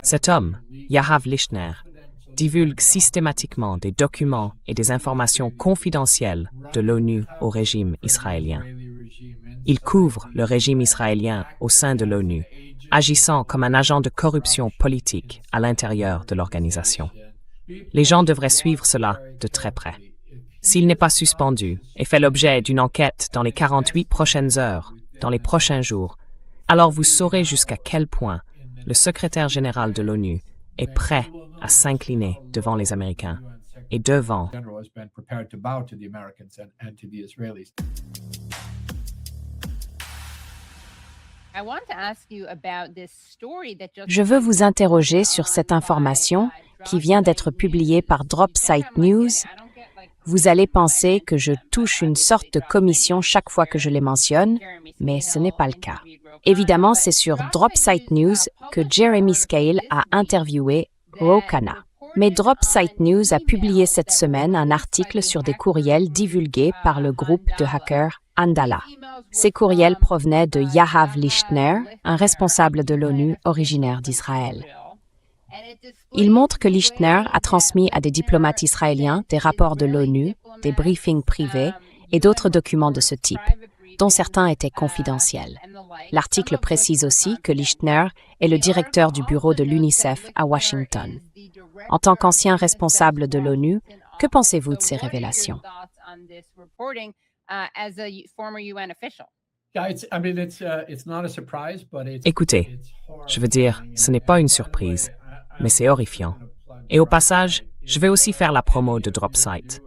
Cet homme, Yahav Lichtner, divulgue systématiquement des documents et des informations confidentielles de l'ONU au régime israélien. Il couvre le régime israélien au sein de l'ONU, agissant comme un agent de corruption politique à l'intérieur de l'organisation. Les gens devraient suivre cela de très près. S'il n'est pas suspendu et fait l'objet d'une enquête dans les 48 prochaines heures, dans les prochains jours, alors vous saurez jusqu'à quel point le secrétaire général de l'ONU est prêt à s'incliner devant les Américains et devant Je veux vous interroger sur cette information qui vient d'être publiée par Dropsite News. Vous allez penser que je touche une sorte de commission chaque fois que je les mentionne, mais ce n'est pas le cas. Évidemment, c'est sur Dropsite News que Jeremy Scale a interviewé Ro Khanna. Mais Dropsite News a publié cette semaine un article sur des courriels divulgués par le groupe de hackers Andala. Ces courriels provenaient de Yahav Lichtner, un responsable de l'ONU originaire d'Israël. Il montre que Lichtner a transmis à des diplomates israéliens des rapports de l'ONU, des briefings privés et d'autres documents de ce type, dont certains étaient confidentiels. L'article précise aussi que Lichtner est le directeur du bureau de l'UNICEF à Washington. En tant qu'ancien responsable de l'ONU, que pensez-vous de ces révélations? Écoutez, je veux dire, ce n'est pas une surprise, mais c'est horrifiant. Et au passage, je vais aussi faire la promo de Dropsite.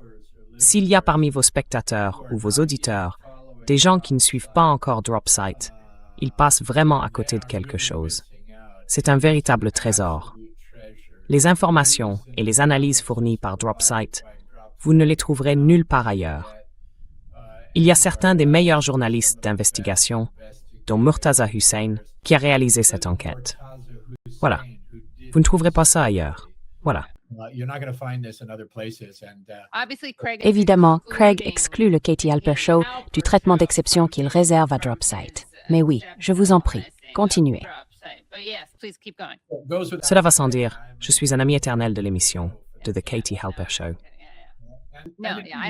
S'il y a parmi vos spectateurs ou vos auditeurs des gens qui ne suivent pas encore Dropsite, ils passent vraiment à côté de quelque chose. C'est un véritable trésor. Les informations et les analyses fournies par Dropsite, vous ne les trouverez nulle part ailleurs. Il y a certains des meilleurs journalistes d'investigation, dont Murtaza Hussein, qui a réalisé cette enquête. Voilà. Vous ne trouverez pas ça ailleurs. Voilà. Évidemment, Craig exclut le Katie Halper Show du traitement d'exception qu'il réserve à Dropsite. Mais oui, je vous en prie, continuez. Cela va sans dire, je suis un ami éternel de l'émission, de The Katie Halper Show.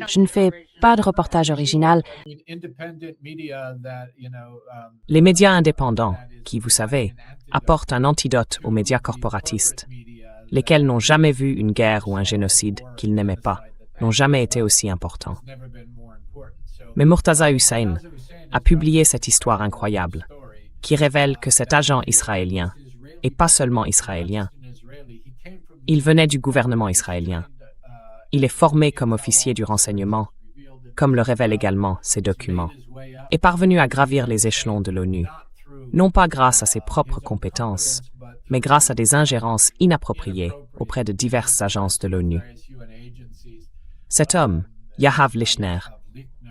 Je ne fais pas de reportage original. Les médias indépendants, qui, vous savez, apportent un antidote aux médias corporatistes, lesquels n'ont jamais vu une guerre ou un génocide qu'ils n'aimaient pas, n'ont jamais été aussi importants. Mais Murtaza Hussein a publié cette histoire incroyable, qui révèle que cet agent israélien, et pas seulement israélien, il venait du gouvernement israélien. Il est formé comme officier du renseignement, comme le révèlent également ces documents, est parvenu à gravir les échelons de l'ONU, non pas grâce à ses propres compétences, mais grâce à des ingérences inappropriées auprès de diverses agences de l'ONU. Cet homme, Yahav Lichtner,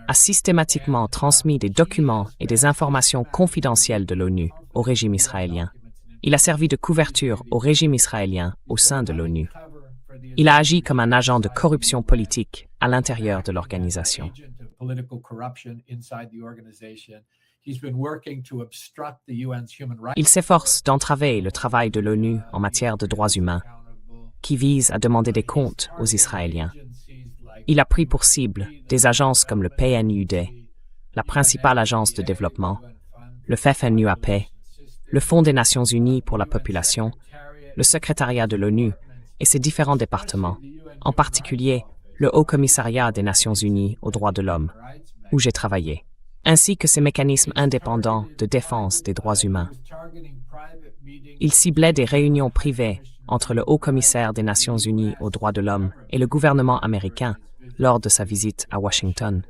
a systématiquement transmis des documents et des informations confidentielles de l'ONU au régime israélien. Il a servi de couverture au régime israélien au sein de l'ONU. Il a agi comme un agent de corruption politique à l'intérieur de l'organisation. Il s'efforce d'entraver le travail de l'ONU en matière de droits humains, qui vise à demander des comptes aux Israéliens. Il a pris pour cible des agences comme le PNUD, la principale agence de développement, le FFNUAP, le Fonds des Nations Unies pour la population, le secrétariat de l'ONU et ses différents départements, en particulier le Haut Commissariat des Nations Unies aux droits de l'homme, où j'ai travaillé, ainsi que ses mécanismes indépendants de défense des droits humains. Il ciblait des réunions privées entre le Haut Commissaire des Nations Unies aux droits de l'homme et le gouvernement américain lors de sa visite à Washington.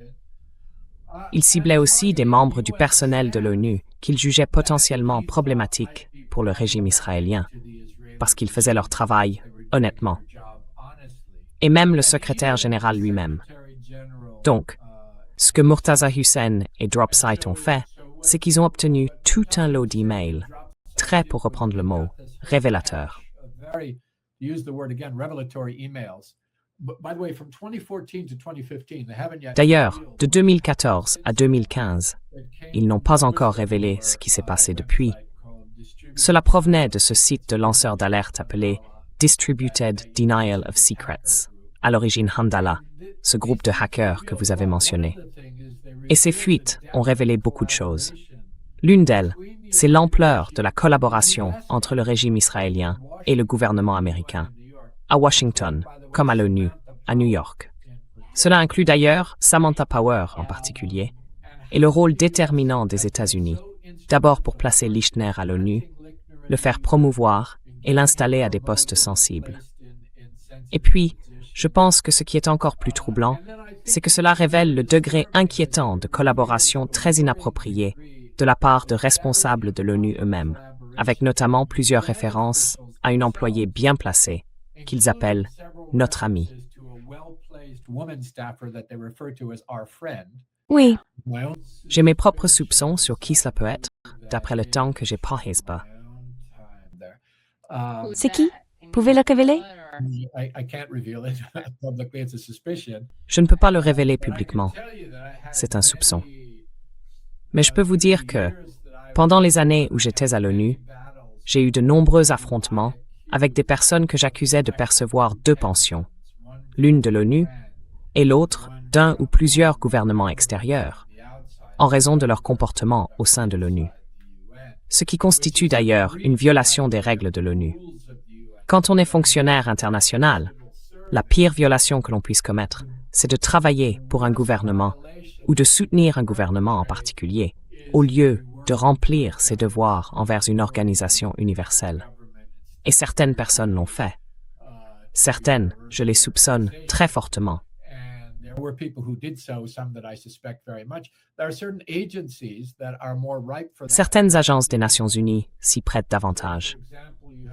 Il ciblait aussi des membres du personnel de l'ONU qu'il jugeait potentiellement problématiques pour le régime israélien, parce qu'ils faisaient leur travail honnêtement. Et même le secrétaire général lui-même. Donc, ce que Murtaza Hussein et Dropsite ont fait, c'est qu'ils ont obtenu tout un lot d'emails, très, pour reprendre le mot, révélateurs. D'ailleurs, de 2014 à 2015, ils n'ont pas encore révélé ce qui s'est passé depuis. Cela provenait de ce site de lanceurs d'alerte appelé Distributed Denial of Secrets, à l'origine Handala, ce groupe de hackers que vous avez mentionné. Et ces fuites ont révélé beaucoup de choses. L'une d'elles, c'est l'ampleur de la collaboration entre le régime israélien et le gouvernement américain, à Washington, comme à l'ONU, à New York. Cela inclut d'ailleurs Samantha Power en particulier, et le rôle déterminant des États-Unis, d'abord pour placer Lichtner à l'ONU, le faire promouvoir et l'installer à des postes sensibles. Et puis, je pense que ce qui est encore plus troublant, c'est que cela révèle le degré inquiétant de collaboration très inappropriée de la part de responsables de l'ONU eux-mêmes, avec notamment plusieurs références à une employée bien placée, qu'ils appellent « notre amie ». Oui, J'ai mes propres soupçons sur qui cela peut être, d'après le temps que j'ai pas Hezbollah. c'est qui? Pouvez le révéler? Je ne peux pas le révéler publiquement. C'est un soupçon. Mais je peux vous dire que, pendant les années où j'étais à l'ONU, j'ai eu de nombreux affrontements avec des personnes que j'accusais de percevoir 2 pensions, l'une de l'ONU et l'autre d'un ou plusieurs gouvernements extérieurs, en raison de leur comportement au sein de l'ONU. Ce qui constitue d'ailleurs une violation des règles de l'ONU. Quand on est fonctionnaire international, la pire violation que l'on puisse commettre, c'est de travailler pour un gouvernement ou de soutenir un gouvernement en particulier, au lieu de remplir ses devoirs envers une organisation universelle. Et certaines personnes l'ont fait. Certaines, je les soupçonne très fortement. Certaines agences des Nations Unies s'y prêtent davantage.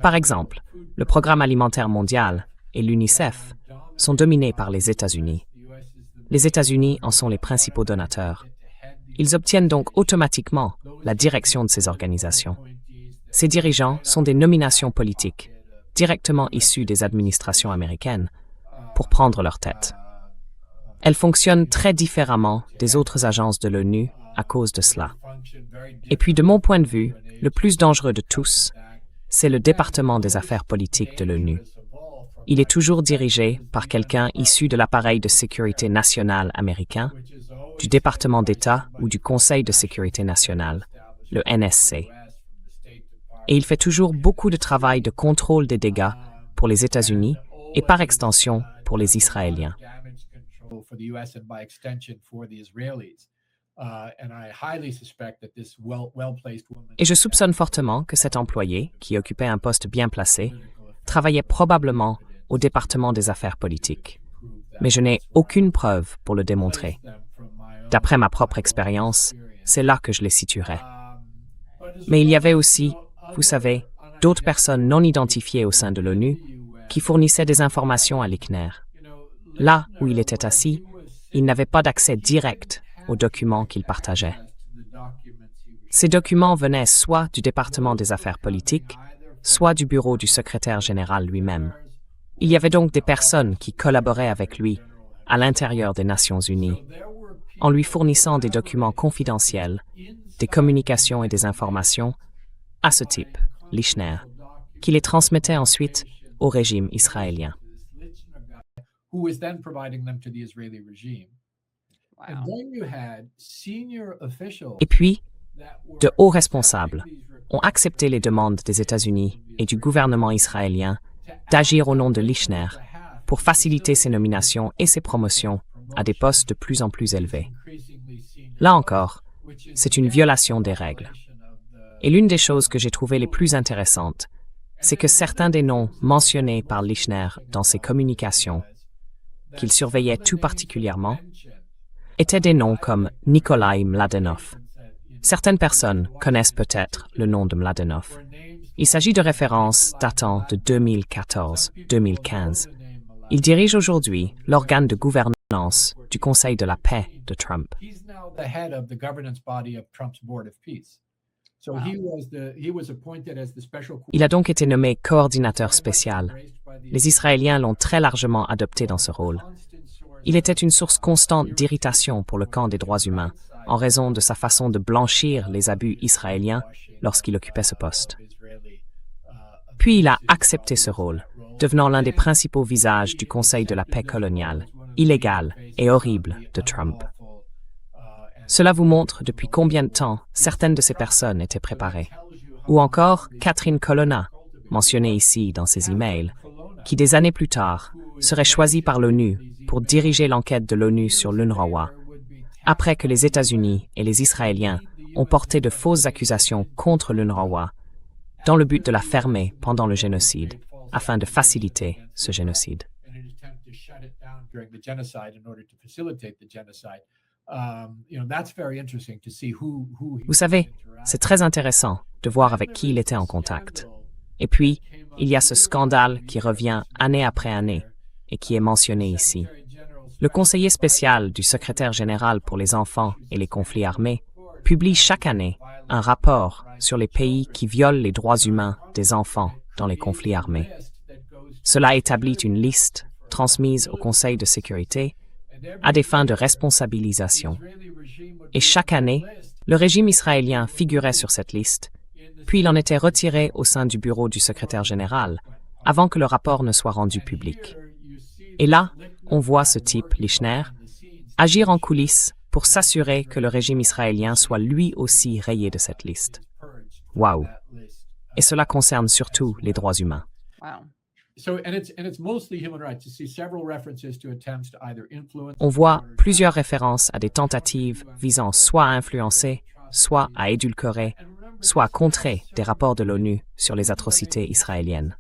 Par exemple, le Programme alimentaire mondial et l'UNICEF sont dominés par les États-Unis. Les États-Unis en sont les principaux donateurs. Ils obtiennent donc automatiquement la direction de ces organisations. Ces dirigeants sont des nominations politiques, directement issues des administrations américaines, pour prendre leur tête. Elles fonctionnent très différemment des autres agences de l'ONU à cause de cela. Et puis, de mon point de vue, le plus dangereux de tous, c'est le département des affaires politiques de l'ONU. Il est toujours dirigé par quelqu'un issu de l'appareil de sécurité nationale américain, du département d'État ou du Conseil de sécurité nationale, le NSC. Et il fait toujours beaucoup de travail de contrôle des dégâts pour les États-Unis et par extension pour les Israéliens. Et je soupçonne fortement que cet employé, qui occupait un poste bien placé, travaillait probablement au département des affaires politiques. Mais je n'ai aucune preuve pour le démontrer. D'après ma propre expérience, c'est là que je les situerais. Mais il y avait aussi, vous savez, d'autres personnes non identifiées au sein de l'ONU qui fournissaient des informations à Lichtner. Là où il était assis, il n'avait pas d'accès direct aux documents qu'il partageait. Ces documents venaient soit du département des affaires politiques, soit du bureau du secrétaire général lui-même. Il y avait donc des personnes qui collaboraient avec lui à l'intérieur des Nations Unies, en lui fournissant des documents confidentiels, des communications et des informations à ce type, Lichtner, qui les transmettait ensuite au régime israélien. Et puis, de hauts responsables ont accepté les demandes des États-Unis et du gouvernement israélien d'agir au nom de Lichtner pour faciliter ses nominations et ses promotions à des postes de plus en plus élevés. Là encore, c'est une violation des règles. Et l'une des choses que j'ai trouvées les plus intéressantes, c'est que certains des noms mentionnés par Lichtner dans ses communications, qu'il surveillait tout particulièrement, étaient des noms comme Nikolai Mladenov. Certaines personnes connaissent peut-être le nom de Mladenov. Il s'agit de références datant de 2014-2015. Il dirige aujourd'hui l'organe de gouvernance du Conseil de la paix de Trump. Il a donc été nommé coordinateur spécial. Les Israéliens l'ont très largement adopté dans ce rôle. Il était une source constante d'irritation pour le camp des droits humains, en raison de sa façon de blanchir les abus israéliens lorsqu'il occupait ce poste. Puis il a accepté ce rôle, devenant l'un des principaux visages du Conseil de la paix coloniale, illégal et horrible de Trump. Cela vous montre depuis combien de temps certaines de ces personnes étaient préparées. Ou encore Catherine Colonna, mentionnée ici dans ses emails, qui des années plus tard serait choisie par l'ONU pour diriger l'enquête de l'ONU sur l'UNRWA, après que les États-Unis et les Israéliens ont porté de fausses accusations contre l'UNRWA dans le but de la fermer pendant le génocide, afin de faciliter ce génocide. Vous savez, c'est très intéressant de voir avec qui il était en contact. Et puis, il y a ce scandale qui revient année après année et qui est mentionné ici. Le conseiller spécial du secrétaire général pour les enfants et les conflits armés publie chaque année un rapport sur les pays qui violent les droits humains des enfants dans les conflits armés. Cela établit une liste transmise au Conseil de sécurité à des fins de responsabilisation. Et chaque année, le régime israélien figurait sur cette liste, puis il en était retiré au sein du bureau du secrétaire général, avant que le rapport ne soit rendu public. Et là, on voit ce type, Lichner, agir en coulisses pour s'assurer que le régime israélien soit lui aussi rayé de cette liste. Waouh! Et cela concerne surtout les droits humains. On voit plusieurs références à des tentatives visant soit à influencer, soit à édulcorer, soit à contrer des rapports de l'ONU sur les atrocités israéliennes.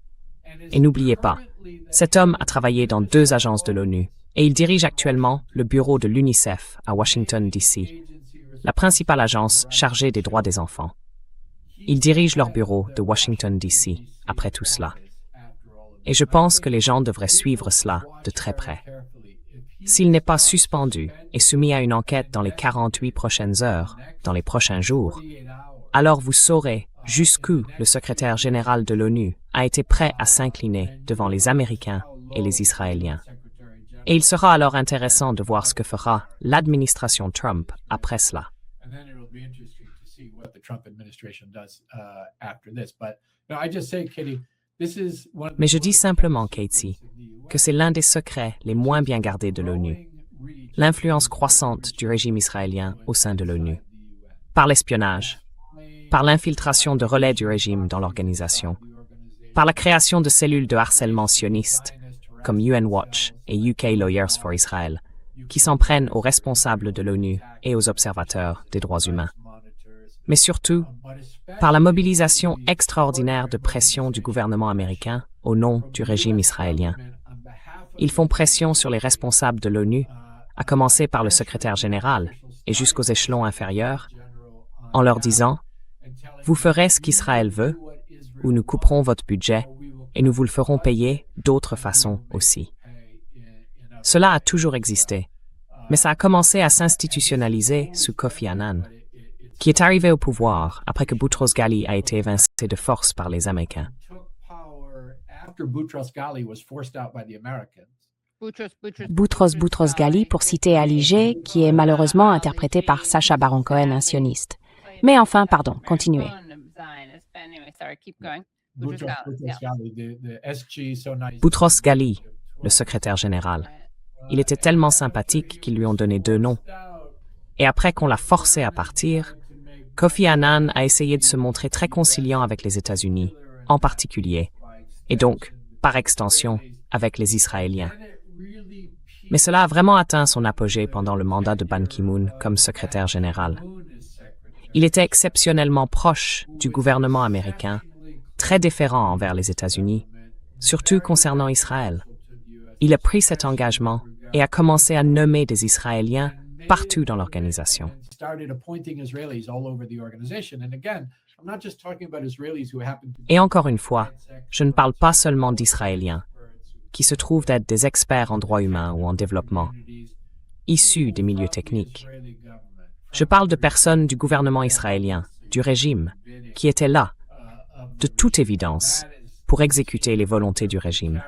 Et n'oubliez pas, cet homme a travaillé dans 2 agences de l'ONU et il dirige actuellement le bureau de l'UNICEF à Washington, D.C., la principale agence chargée des droits des enfants. Il dirige leur bureau de Washington, D.C., après tout cela. Et je pense que les gens devraient suivre cela de très près. S'il n'est pas suspendu et soumis à une enquête dans les 48 prochaines heures, dans les prochains jours, alors vous saurez jusqu'où le secrétaire général de l'ONU a été prêt à s'incliner devant les Américains et les Israéliens. Et il sera alors intéressant de voir ce que fera l'administration Trump après cela. Mais je dis simplement, Katie, que c'est l'un des secrets les moins bien gardés de l'ONU, l'influence croissante du régime israélien au sein de l'ONU, par l'espionnage, par l'infiltration de relais du régime dans l'organisation, par la création de cellules de harcèlement sionistes, comme UN Watch et UK Lawyers for Israel, qui s'en prennent aux responsables de l'ONU et aux observateurs des droits humains. Mais surtout, par la mobilisation extraordinaire de pression du gouvernement américain au nom du régime israélien. Ils font pression sur les responsables de l'ONU, à commencer par le secrétaire général et jusqu'aux échelons inférieurs, en leur disant « Vous ferez ce qu'Israël veut, ou nous couperons votre budget et nous vous le ferons payer d'autres façons aussi. » Cela a toujours existé, mais ça a commencé à s'institutionnaliser sous Kofi Annan, qui est arrivé au pouvoir après que Boutros Ghali a été évincé de force par les Américains. Boutros Ghali, pour citer Ali G, qui est malheureusement interprété par Sacha Baron Cohen, un sioniste. Mais enfin, pardon, continuez. Boutros Ghali, le secrétaire général. Il était tellement sympathique qu'ils lui ont donné 2 noms. Et après qu'on l'a forcé à partir, Kofi Annan a essayé de se montrer très conciliant avec les États-Unis, en particulier, et donc, par extension, avec les Israéliens. Mais cela a vraiment atteint son apogée pendant le mandat de Ban Ki-moon comme secrétaire général. Il était exceptionnellement proche du gouvernement américain, très déférent envers les États-Unis, surtout concernant Israël. Il a pris cet engagement et a commencé à nommer des Israéliens partout dans l'organisation. Et encore une fois, je ne parle pas seulement d'Israéliens, qui se trouvent être des experts en droits humains ou en développement, issus des milieux techniques. Je parle de personnes du gouvernement israélien, du régime, qui étaient là, de toute évidence, pour exécuter les volontés du régime.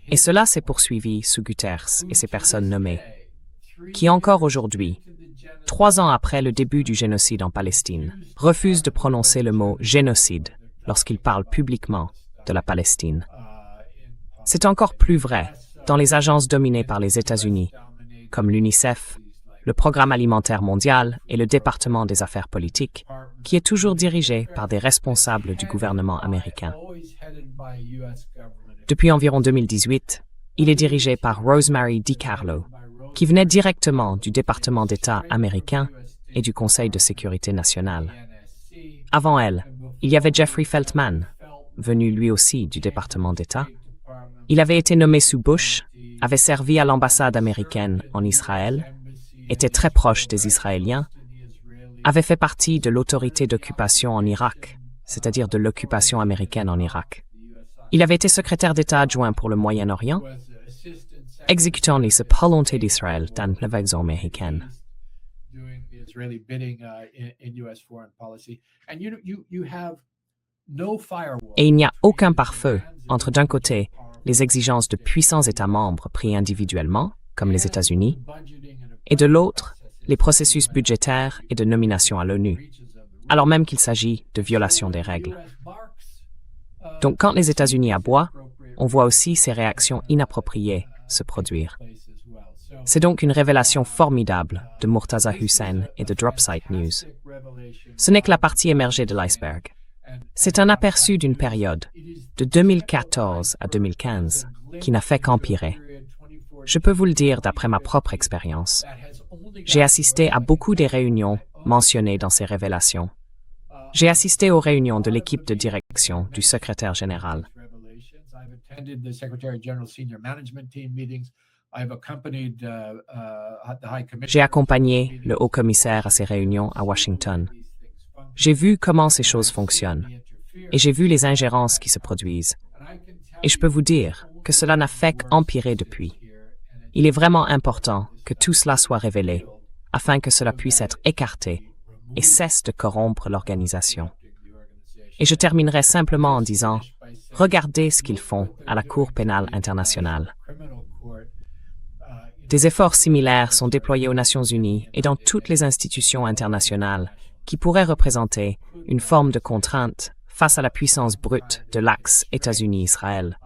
Et cela s'est poursuivi sous Guterres et ses personnes nommées. qui encore aujourd'hui, 3 ans après le début du génocide en Palestine, refuse de prononcer le mot génocide lorsqu'il parle publiquement de la Palestine. C'est encore plus vrai dans les agences dominées par les États-Unis, comme l'UNICEF, le Programme alimentaire mondial et le département des affaires politiques, qui est toujours dirigé par des responsables du gouvernement américain. Depuis environ 2018, il est dirigé par Rosemary DiCarlo, qui venait directement du département d'État américain et du Conseil de sécurité nationale. Avant elle, il y avait Jeffrey Feltman, venu lui aussi du département d'État. Il avait été nommé sous Bush, avait servi à l'ambassade américaine en Israël, était très proche des Israéliens, avait fait partie de l'autorité d'occupation en Irak, c'est-à-dire de l'occupation américaine en Irak. Il avait été secrétaire d'État adjoint pour le Moyen-Orient, exécutant les volontés d'Israël dans l'évêque américaine. Et il n'y a aucun pare-feu entre d'un côté les exigences de puissants États membres pris individuellement, comme les États-Unis, et de l'autre, les processus budgétaires et de nomination à l'ONU, alors même qu'il s'agit de violation des règles. Donc quand les États-Unis aboient, on voit aussi ces réactions inappropriées se produire. C'est donc une révélation formidable de Murtaza Hussein et de Dropsite News. Ce n'est que la partie émergée de l'iceberg. C'est un aperçu d'une période, de 2014 à 2015, qui n'a fait qu'empirer. Je peux vous le dire d'après ma propre expérience. J'ai assisté à beaucoup des réunions mentionnées dans ces révélations. J'ai assisté aux réunions de l'équipe de direction du secrétaire général. J'ai accompagné le haut-commissaire à ces réunions à Washington. J'ai vu comment ces choses fonctionnent et j'ai vu les ingérences qui se produisent. Et je peux vous dire que cela n'a fait qu'empirer depuis. Il est vraiment important que tout cela soit révélé afin que cela puisse être écarté et cesse de corrompre l'organisation. Et je terminerai simplement en disant, regardez ce qu'ils font à la Cour pénale internationale. Des efforts similaires sont déployés aux Nations Unies et dans toutes les institutions internationales qui pourraient représenter une forme de contrainte face à la puissance brute de l'axe États-Unis-Israël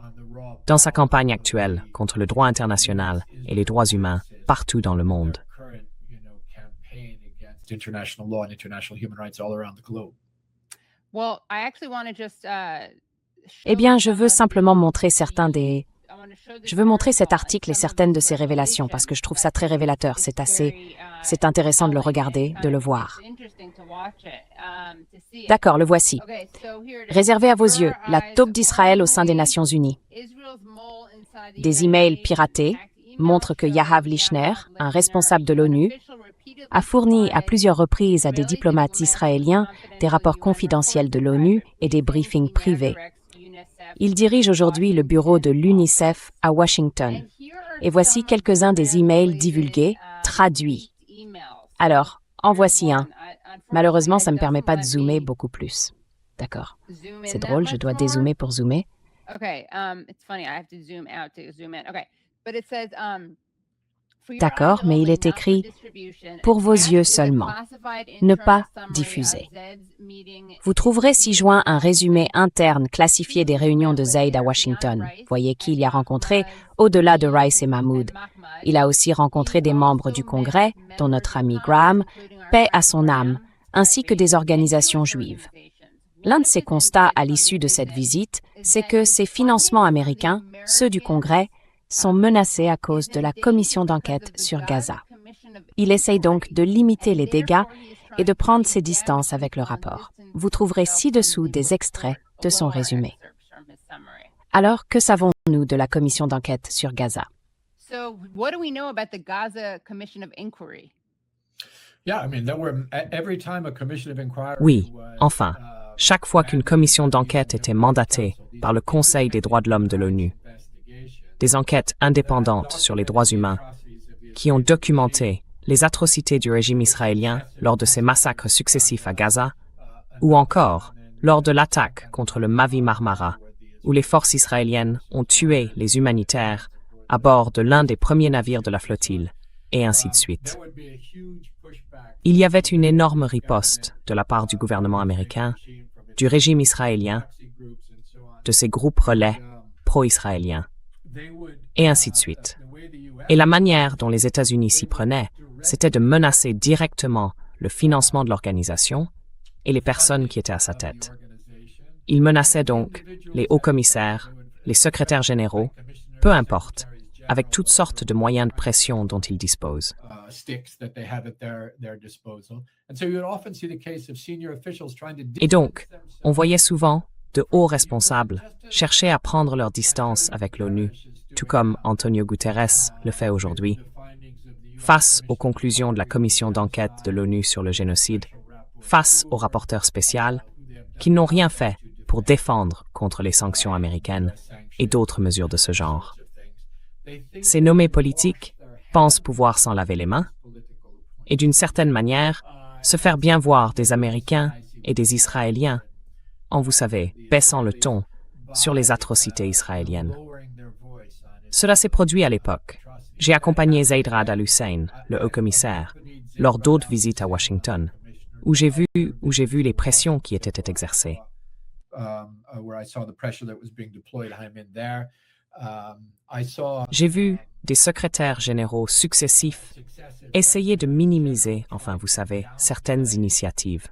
dans sa campagne actuelle contre le droit international et les droits humains partout dans le monde. Eh bien, je veux simplement montrer Je veux montrer cet article et certaines de ces révélations parce que je trouve ça très révélateur. C'est intéressant de le regarder, de le voir. D'accord, le voici. Réservé à vos yeux, la taupe d'Israël au sein des Nations Unies. Des emails piratés montrent que Yahav Lichner, un responsable de l'ONU, a fourni à plusieurs reprises à des diplomates israéliens des rapports confidentiels de l'ONU et des briefings privés. Il dirige aujourd'hui le bureau de l'UNICEF à Washington. Et voici quelques-uns des emails divulgués, traduits. Alors, en voici un. Malheureusement, ça ne me permet pas de zoomer beaucoup plus. D'accord. C'est drôle, je dois dézoomer pour zoomer. D'accord, mais il est écrit « Pour vos yeux seulement, ne pas diffuser ». Vous trouverez ci-joint un résumé interne classifié des réunions de Zaid à Washington. Voyez qui il y a rencontré, au-delà de Rice et Mahmoud. Il a aussi rencontré des membres du Congrès, dont notre ami Graham, paix à son âme, ainsi que des organisations juives. L'un de ses constats à l'issue de cette visite, c'est que ces financements américains, ceux du Congrès, sont menacés à cause de la commission d'enquête sur Gaza. Il essaye donc de limiter les dégâts et de prendre ses distances avec le rapport. Vous trouverez ci-dessous des extraits de son résumé. Alors, que savons-nous de la commission d'enquête sur Gaza? Oui, enfin, chaque fois qu'une commission d'enquête était mandatée par le Conseil des droits de l'homme de l'ONU, des enquêtes indépendantes sur les droits humains qui ont documenté les atrocités du régime israélien lors de ses massacres successifs à Gaza, ou encore lors de l'attaque contre le Mavi Marmara, où les forces israéliennes ont tué les humanitaires à bord de l'un des premiers navires de la flottille, et ainsi de suite. Il y avait une énorme riposte de la part du gouvernement américain, du régime israélien, de ces groupes relais pro-israéliens, et ainsi de suite. Et la manière dont les États-Unis s'y prenaient, c'était de menacer directement le financement de l'organisation et les personnes qui étaient à sa tête. Ils menaçaient donc les hauts commissaires, les secrétaires généraux, peu importe, avec toutes sortes de moyens de pression dont ils disposent. Et donc, on voyait souvent de hauts responsables chercher à prendre leur distance avec l'ONU, tout comme Antonio Guterres le fait aujourd'hui, face aux conclusions de la commission d'enquête de l'ONU sur le génocide, face au rapporteur spécial, qui n'ont rien fait pour défendre contre les sanctions américaines et d'autres mesures de ce genre. Ces nommés politiques pensent pouvoir s'en laver les mains et d'une certaine manière se faire bien voir des Américains et des Israéliens en, vous savez, baissant le ton sur les atrocités israéliennes. Cela s'est produit à l'époque. J'ai accompagné Zeid Ra'ad al-Hussein, le haut-commissaire, lors d'autres visites à Washington, où j'ai vu les pressions qui étaient exercées. J'ai vu des secrétaires généraux successifs essayer de minimiser, enfin vous savez, certaines initiatives.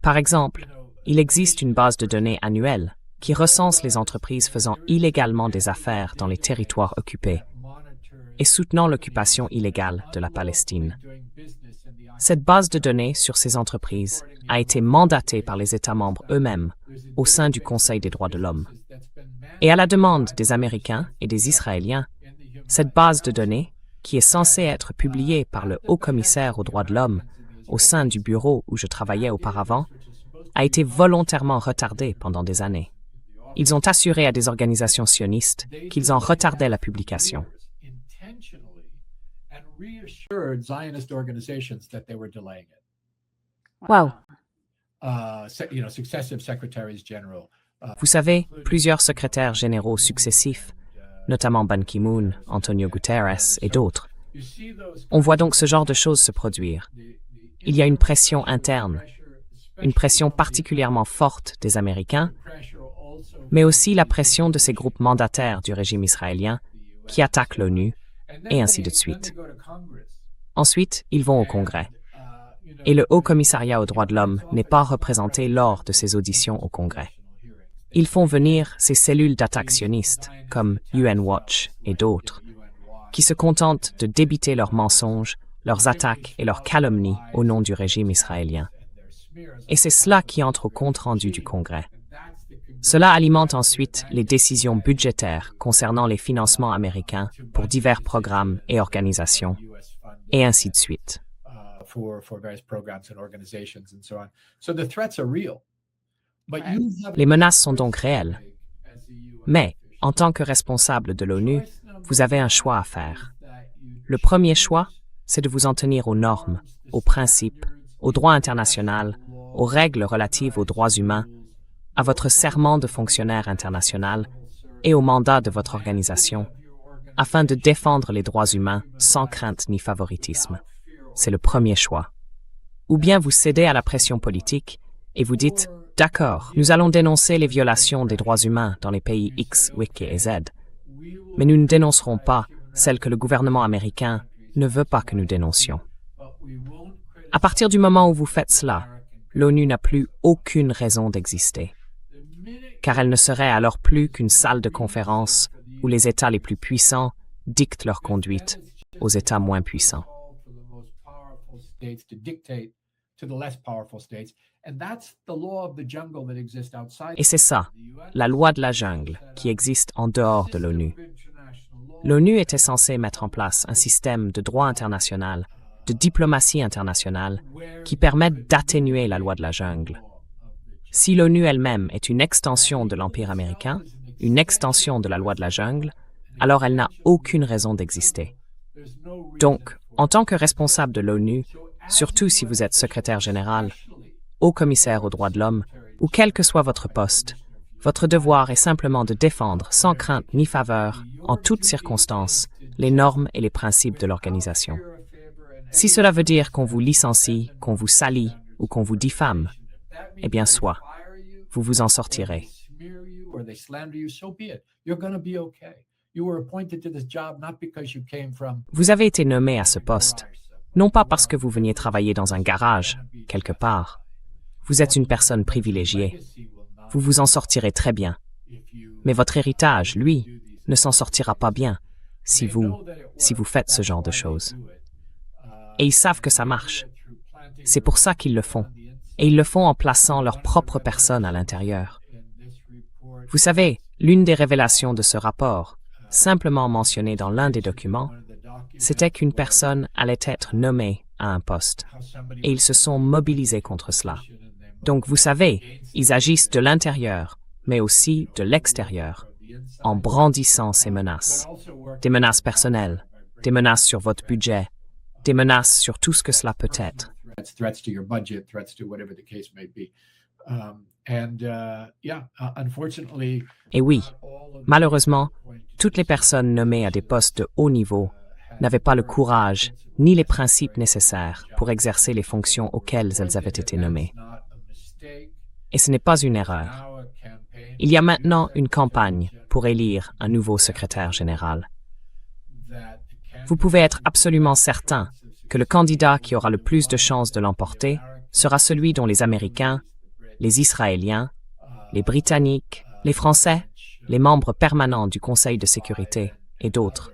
Par exemple, il existe une base de données annuelle qui recense les entreprises faisant illégalement des affaires dans les territoires occupés et soutenant l'occupation illégale de la Palestine. Cette base de données sur ces entreprises a été mandatée par les États membres eux-mêmes au sein du Conseil des droits de l'homme. Et à la demande des Américains et des Israéliens, cette base de données, qui est censée être publiée par le haut-commissaire aux droits de l'homme au sein du bureau où je travaillais auparavant, a été volontairement retardée pendant des années. Ils ont assuré à des organisations sionistes qu'ils en retardaient la publication. Wow. Vous savez, plusieurs secrétaires généraux successifs, notamment Ban Ki-moon, Antonio Guterres et d'autres, on voit donc ce genre de choses se produire. Il y a une pression interne, une pression particulièrement forte des Américains, mais aussi la pression de ces groupes mandataires du régime israélien qui attaquent l'ONU, et ainsi de suite. Ensuite, ils vont au Congrès. Et le Haut Commissariat aux droits de l'homme n'est pas représenté lors de ces auditions au Congrès. Ils font venir ces cellules d'attaque sionistes, comme UN Watch et d'autres, qui se contentent de débiter leurs mensonges, leurs attaques et leurs calomnies au nom du régime israélien. Et c'est cela qui entre au compte-rendu du Congrès. Cela alimente ensuite les décisions budgétaires concernant les financements américains pour divers programmes et organisations, et ainsi de suite. Les menaces sont donc réelles. Mais, en tant que responsable de l'ONU, vous avez un choix à faire. Le premier choix, c'est de vous en tenir aux normes, aux principes, au droit international, aux règles relatives aux droits humains, à votre serment de fonctionnaire international et au mandat de votre organisation, afin de défendre les droits humains sans crainte ni favoritisme. C'est le premier choix. Ou bien vous cédez à la pression politique et vous dites « D'accord, nous allons dénoncer les violations des droits humains dans les pays X, Y et Z, mais nous ne dénoncerons pas celles que le gouvernement américain ne veut pas que nous dénoncions. » À partir du moment où vous faites cela, l'ONU n'a plus aucune raison d'exister, car elle ne serait alors plus qu'une salle de conférence où les États les plus puissants dictent leur conduite aux États moins puissants. Et c'est ça, la loi de la jungle, qui existe en dehors de l'ONU. L'ONU était censée mettre en place un système de droit international, de diplomatie internationale, qui permette d'atténuer la loi de la jungle. Si l'ONU elle-même est une extension de l'Empire américain, une extension de la loi de la jungle, alors elle n'a aucune raison d'exister. Donc, en tant que responsable de l'ONU, surtout si vous êtes secrétaire général, haut commissaire aux droits de l'homme, ou quel que soit votre poste, votre devoir est simplement de défendre sans crainte ni faveur, en toutes circonstances, les normes et les principes de l'organisation. Si cela veut dire qu'on vous licencie, qu'on vous salit ou qu'on vous diffame, eh bien soit, vous vous en sortirez. Vous avez été nommé à ce poste, non pas parce que vous veniez travailler dans un garage, quelque part. Vous êtes une personne privilégiée. Vous vous en sortirez très bien. Mais votre héritage, lui, ne s'en sortira pas bien si vous faites ce genre de choses. Et ils savent que ça marche. C'est pour ça qu'ils le font. Et ils le font en plaçant leur propre personne à l'intérieur. Vous savez, l'une des révélations de ce rapport, simplement mentionnée dans l'un des documents, c'était qu'une personne allait être nommée à un poste. Et ils se sont mobilisés contre cela. Donc vous savez, ils agissent de l'intérieur, mais aussi de l'extérieur, en brandissant ces menaces. Des menaces personnelles, des menaces sur votre budget, des menaces sur tout ce que cela peut être. Et oui, malheureusement, toutes les personnes nommées à des postes de haut niveau n'avaient pas le courage ni les principes nécessaires pour exercer les fonctions auxquelles elles avaient été nommées. Et ce n'est pas une erreur. Il y a maintenant une campagne pour élire un nouveau secrétaire général. Vous pouvez être absolument certain que le candidat qui aura le plus de chances de l'emporter sera celui dont les Américains, les Israéliens, les Britanniques, les Français, les membres permanents du Conseil de sécurité et d'autres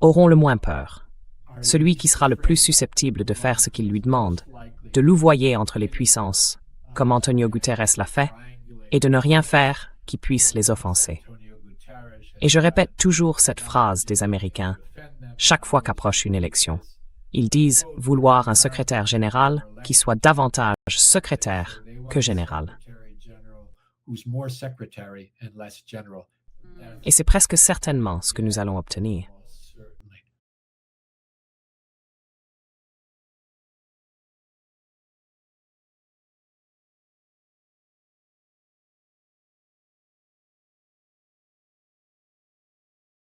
auront le moins peur. Celui qui sera le plus susceptible de faire ce qu'il lui demande, de louvoyer entre les puissances, comme Antonio Guterres l'a fait, et de ne rien faire qui puisse les offenser. Et je répète toujours cette phrase des Américains chaque fois qu'approche une élection. Ils disent vouloir un secrétaire général qui soit davantage secrétaire que général. Et c'est presque certainement ce que nous allons obtenir.